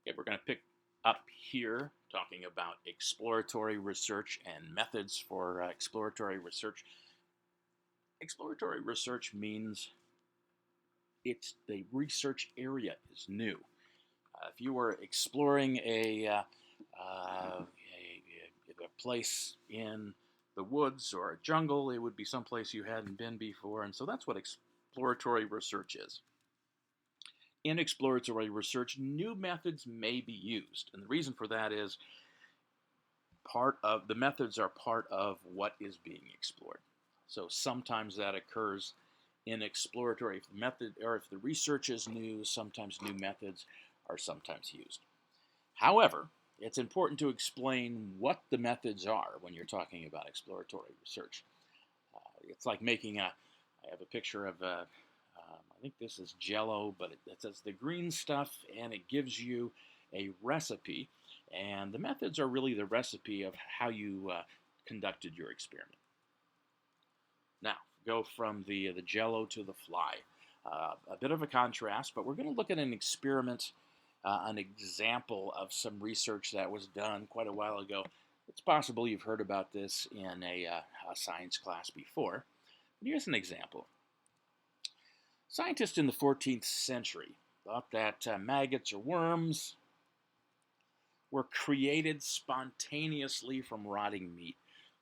Okay, we're going to pick up here talking about exploratory research and methods for exploratory research. Exploratory research means the research area is new. If you were exploring a place in the woods or a jungle, it would be someplace you hadn't been before, and so that's what exploratory research is. In exploratory research, new methods may be used, and the reason for that is the methods are part of what is being explored. So sometimes that occurs in exploratory. If the method or if the research is new, sometimes new methods are sometimes used. However, it's important to explain what the methods are when you're talking about exploratory research. It's like making I have a picture of I think this is Jello, but it says the green stuff, and it gives you a recipe. And the methods are really the recipe of how you conducted your experiment. Now, go from the Jello to the fly. A bit of a contrast, but we're going to look at an experiment, an example of some research that was done quite a while ago. It's possible you've heard about this in a science class before. But here's an example. Scientists in the 14th century thought that maggots or worms were created spontaneously from rotting meat.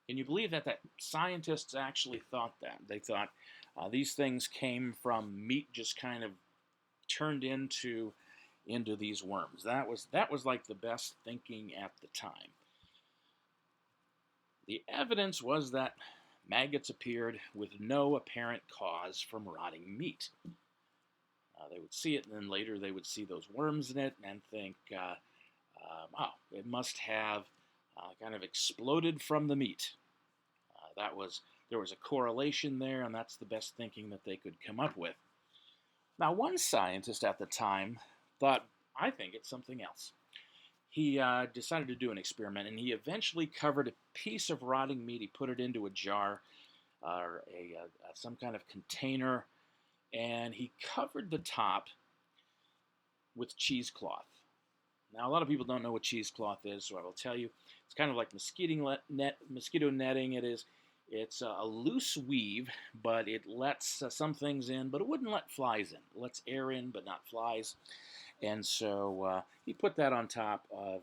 Can you believe that scientists actually thought that? They thought these things came from meat just kind of turned into these worms. That was like the best thinking at the time. The evidence was that maggots appeared with no apparent cause from rotting meat. They would see it, and then later they would see those worms in it and think, oh, it must have kind of exploded from the meat. There was a correlation there, and that's the best thinking that they could come up with. Now, one scientist at the time thought, I think it's something else. He decided to do an experiment, and he eventually covered a piece of rotting meat. He put it into a jar or some kind of container, and he covered the top with cheesecloth. Now, a lot of people don't know what cheesecloth is, so I will tell you. It's kind of like mosquito netting. It's a loose weave, but it lets some things in, but it wouldn't let flies in. It lets air in, but not flies. And so he put that on top of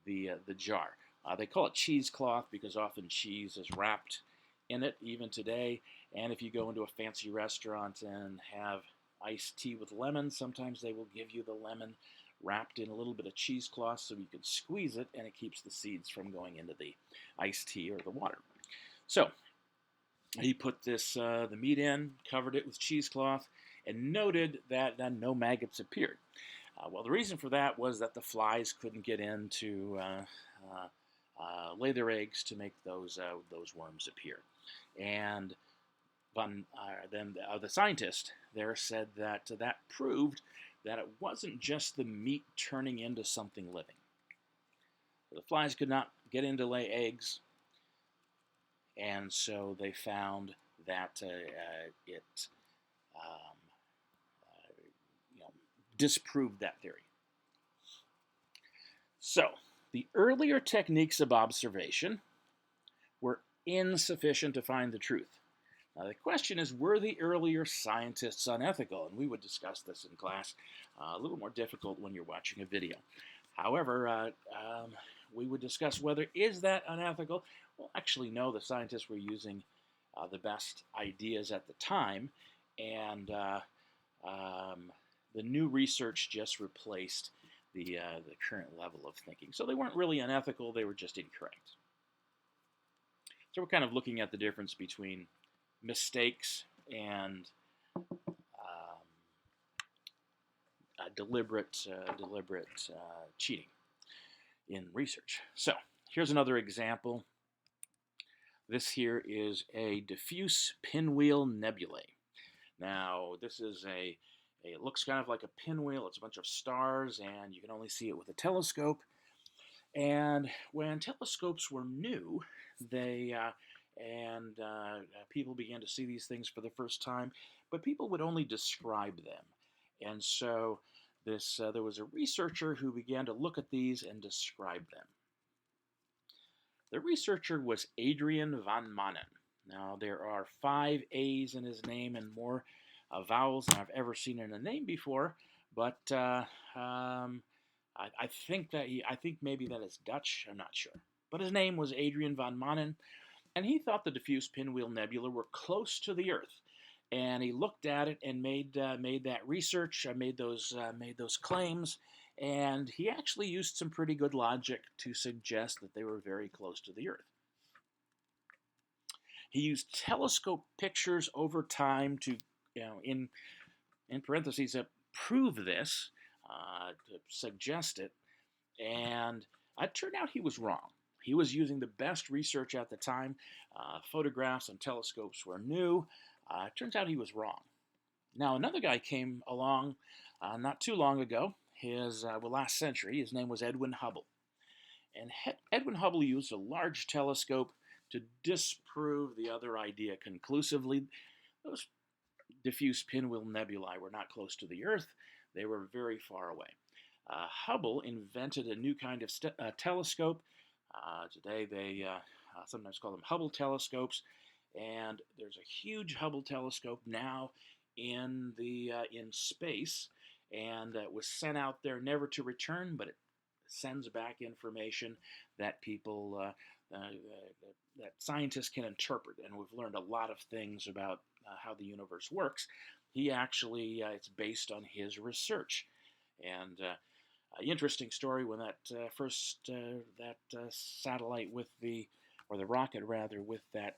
the jar. They call it cheesecloth because often cheese is wrapped in it, even today. And if you go into a fancy restaurant and have iced tea with lemon, sometimes they will give you the lemon wrapped in a little bit of cheesecloth so you can squeeze it, and it keeps the seeds from going into the iced tea or the water. So he put the meat in, covered it with cheesecloth, and noted that no maggots appeared. Well, the reason for that was that the flies couldn't get in to lay their eggs to make those worms appear. And then the scientist there said that proved that it wasn't just the meat turning into something living. The flies could not get in to lay eggs, and so they found that it disproved that theory. So, the earlier techniques of observation were insufficient to find the truth. Now, the question is, were the earlier scientists unethical? And we would discuss this in class. A little more difficult when you're watching a video. However, we would discuss whether is that unethical. Well, actually, no. The scientists were using the best ideas at the time, and the new research just replaced the current level of thinking. So they weren't really unethical. They were just incorrect. So we're kind of looking at the difference between mistakes and deliberate cheating in research. So here's another example. This here is a diffuse pinwheel nebulae. Now, this is it looks kind of like a pinwheel. It's a bunch of stars, and you can only see it with a telescope. And when telescopes were new, people began to see these things for the first time, but people would only describe them. And so there was a researcher who began to look at these and describe them. The researcher was Adrian van Manen. Now, there are 5 A's in his name and more vowels than I've ever seen in a name before, but I think maybe that is Dutch. I'm not sure. But his name was Adrian van Manen, and he thought the diffuse pinwheel nebula were close to the Earth. And he looked at it and made that research, made those claims, and he actually used some pretty good logic to suggest that they were very close to the Earth. He used telescope pictures over time to, in parentheses, prove this, to suggest it, and it turned out he was wrong. He was using the best research at the time. Photographs and telescopes were new. It turns out he was wrong. Now, another guy came along not too long ago, last century. His name was Edwin Hubble. And Edwin Hubble used a large telescope to disprove the other idea conclusively. Those diffuse pinwheel nebulae were not close to the Earth. They were very far away. Hubble invented a new kind of telescope. Today they sometimes call them Hubble telescopes. And there's a huge Hubble telescope now in space, and it was sent out there never to return, but it sends back information that people that scientists can interpret, and we've learned a lot of things about how the universe works. He actually it's based on his research, and interesting story when that satellite with the rocket rather with that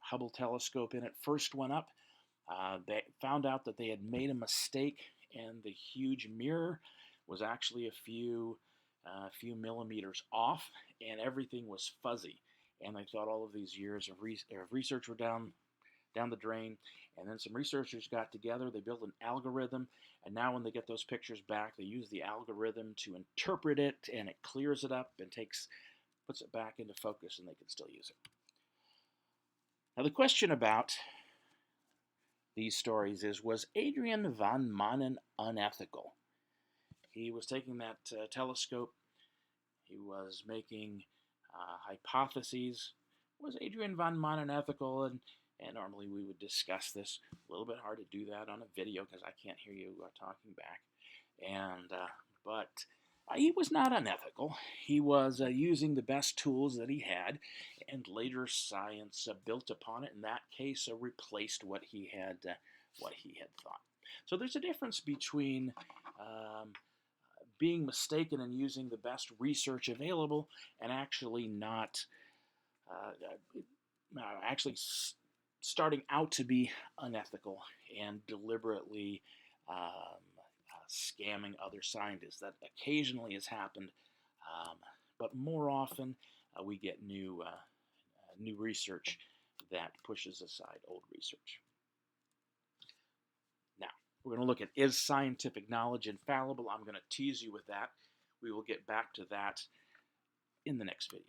Hubble telescope in it first went up. They found out that they had made a mistake, and the huge mirror was actually a few millimeters off, and everything was fuzzy. And they thought all of these years of research were down the drain. And then some researchers got together. They built an algorithm, and now when they get those pictures back, they use the algorithm to interpret it, and it clears it up and puts it back into focus, and they can still use it. Now, the question about these stories is, was Adrian van Manen unethical? He was taking that telescope. He was making hypotheses. Was Adrian van Manen ethical? And normally we would discuss this. A little bit hard to do that on a video because I can't hear you talking back. But he was not unethical. He was using the best tools that he had, and later science built upon it. In that case, replaced what he had thought. So there's a difference between being mistaken and using the best research available, and actually not starting out to be unethical and deliberately scamming other scientists. That occasionally has happened, but more often we get new research that pushes aside old research. Now, we're going to look at, is scientific knowledge infallible? I'm going to tease you with that. We will get back to that in the next video.